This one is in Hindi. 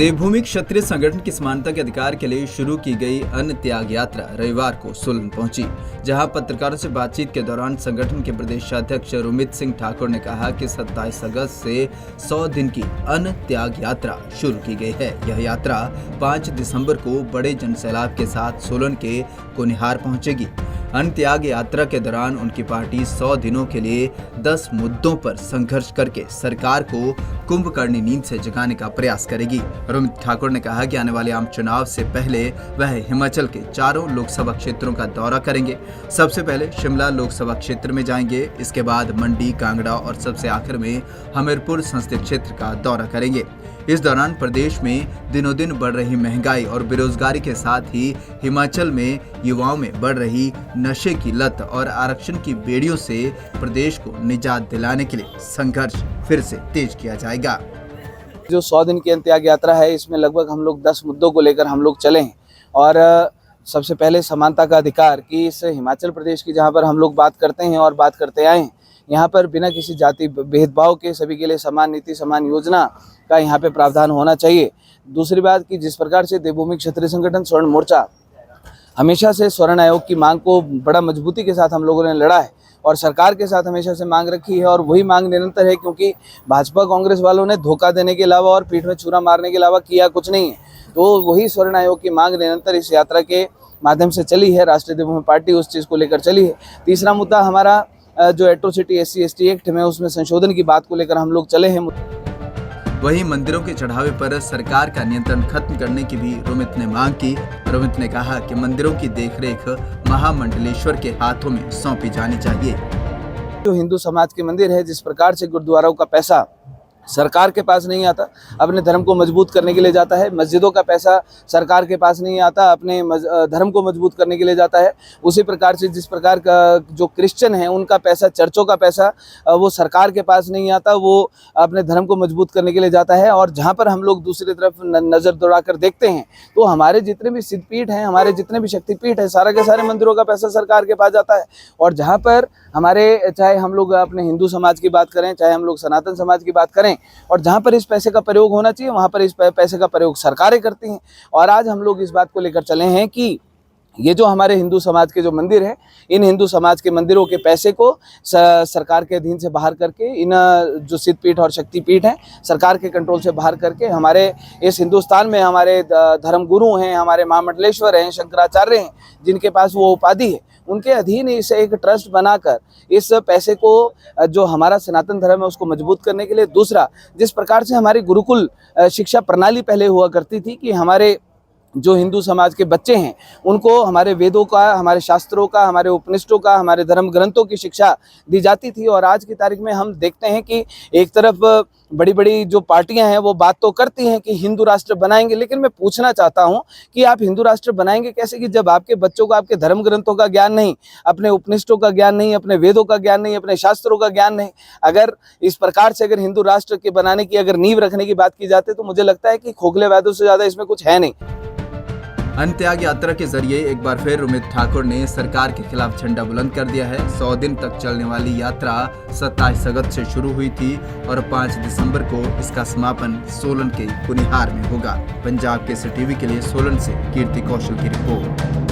देवभूमि क्षत्रिय संगठन की समानता के अधिकार के लिए शुरू की गई अन्न त्याग यात्रा रविवार को सोलन पहुंची, जहां पत्रकारों से बातचीत के दौरान संगठन के प्रदेशाध्यक्ष रोमित सिंह ठाकुर ने कहा कि 27 अगस्त से 100 दिन की अन्न त्याग यात्रा शुरू की गई है। यह यात्रा 5 दिसंबर को बड़े जनसैलाब के साथ सोलन के कुनिहार पहुंचेगी। अन्न त्याग यात्रा के दौरान उनकी पार्टी 100 दिनों के लिए 10 मुद्दों पर संघर्ष करके सरकार को कुंभकर्णी नींद से जगाने का प्रयास करेगी। रोमित ठाकुर ने कहा कि आने वाले आम चुनाव से पहले वह हिमाचल के 4 लोकसभा क्षेत्रों का दौरा करेंगे। सबसे पहले शिमला लोकसभा क्षेत्र में जाएंगे, इसके बाद मंडी, कांगड़ा और सबसे आखिर में हमीरपुर संसदीय क्षेत्र का दौरा करेंगे। इस दौरान प्रदेश में दिनों दिन बढ़ रही महंगाई और बेरोजगारी के साथ ही हिमाचल में युवाओं में बढ़ रही नशे की लत और आरक्षण की बेड़ियों से प्रदेश को निजात दिलाने के लिए संघर्ष फिर से तेज किया जाएगा। जो 100 दिन की अन्न त्याग यात्रा है, इसमें लगभग हम लोग 10 मुद्दों को लेकर हम लोग चले हैं। और सबसे पहले समानता का अधिकार कि इस हिमाचल प्रदेश की जहाँ पर हम लोग बात करते हैं और बात करते आए हैं, यहाँ पर बिना किसी जाति भेदभाव के सभी के लिए समान नीति, समान योजना का यहाँ पे प्रावधान होना चाहिए। दूसरी बात कि जिस प्रकार से देवभूमि क्षत्रिय संगठन स्वर्ण मोर्चा हमेशा से स्वर्ण आयोग की मांग को बड़ा मजबूती के साथ हम लोगों ने लड़ा है और सरकार के साथ हमेशा से मांग रखी है, और वही मांग निरंतर है, क्योंकि भाजपा कांग्रेस वालों ने धोखा देने के अलावा और पीठ में छुरा मारने के अलावा किया कुछ नहीं है। तो वही स्वर्ण आयोग की मांग निरंतर इस यात्रा के माध्यम से चली है। राष्ट्रीय देवभूमि पार्टी उस चीज़ को लेकर चली है। तीसरा मुद्दा हमारा जो एट्रोसिटी SC/ST एक्ट में उसमें संशोधन की बात को लेकर हम लोग चले हैं। वहीं मंदिरों के चढ़ावे पर सरकार का नियंत्रण खत्म करने की भी रोमित ने मांग की। रोमित ने कहा कि मंदिरों की देखरेख महामंडलेश्वर के हाथों में सौंपी जानी चाहिए। जो हिंदू समाज के मंदिर है, जिस प्रकार से गुरुद्वारों का पैसा सरकार के पास नहीं आता, अपने धर्म को मजबूत करने के लिए जाता है। मस्जिदों का पैसा सरकार के पास नहीं आता, अपने धर्म को मजबूत करने के लिए जाता है। उसी प्रकार से जिस प्रकार का जो क्रिश्चियन है, उनका पैसा, चर्चों का पैसा वो सरकार के पास नहीं आता, वो अपने धर्म को मजबूत करने के लिए जाता है। और जहाँ पर हम लोग दूसरी तरफ नज़र दौड़ाकर देखते हैं तो हमारे जितने भी सिद्धपीठ हैं, हमारे जितने भी शक्तिपीठ हैं, सारे के सारे मंदिरों का पैसा सरकार के पास जाता है। और जहाँ पर हमारे, चाहे हम लोग अपने हिंदू समाज की बात करें, चाहे हम लोग सनातन समाज की बात करें, और जहाँ पर इस पैसे का प्रयोग होना चाहिए वहाँ पर इस पैसे का प्रयोग सरकारें करती हैं। और आज हम लोग इस बात को लेकर चले हैं कि ये जो हमारे हिंदू समाज के जो मंदिर हैं, इन हिंदू समाज के मंदिरों के पैसे को सरकार के अधीन से बाहर करके, इन जो सिद्धपीठ और शक्तिपीठ हैं, सरकार के कंट्रोल से बाहर करके, हमारे इस हिंदुस्तान में हमारे धर्म गुरु हैं, हमारे महामंडलेश्वर हैं, शंकराचार्य हैं, जिनके पास वो उपाधि है, उनके अधीन इसे एक ट्रस्ट बनाकर इस पैसे को, जो हमारा सनातन धर्म है, उसको मजबूत करने के लिए। दूसरा, जिस प्रकार से हमारी गुरुकुल शिक्षा प्रणाली पहले हुआ करती थी कि हमारे जो हिंदू समाज के बच्चे हैं उनको हमारे वेदों का, हमारे शास्त्रों का, हमारे उपनिषदों का, हमारे धर्म ग्रंथों की शिक्षा दी जाती थी। और आज की तारीख में हम देखते हैं कि एक तरफ बड़ी बड़ी जो पार्टियां हैं वो बात तो करती हैं कि हिंदू राष्ट्र बनाएंगे, लेकिन मैं पूछना चाहता हूं कि आप हिंदू राष्ट्र बनाएंगे कैसे कि जब आपके बच्चों को आपके धर्म ग्रंथों का ज्ञान नहीं, अपने उपनिषदों का ज्ञान नहीं, अपने वेदों का ज्ञान नहीं, अपने शास्त्रों का ज्ञान नहीं। अगर इस प्रकार से अगर हिंदू राष्ट्र के बनाने की अगर नींव रखने की बात की जाती है तो मुझे लगता है कि खोखले वादों से ज्यादा इसमें कुछ है नहीं। अन्न त्याग यात्रा के जरिए एक बार फिर रोमित ठाकुर ने सरकार के खिलाफ झंडा बुलंद कर दिया है। 100 दिन तक चलने वाली यात्रा 27 अगस्त से शुरू हुई थी और 5 दिसंबर को इसका समापन सोलन के कुनिहार में होगा। पंजाब केसरी टीवी के लिए सोलन से कीर्ति कौशल की रिपोर्ट।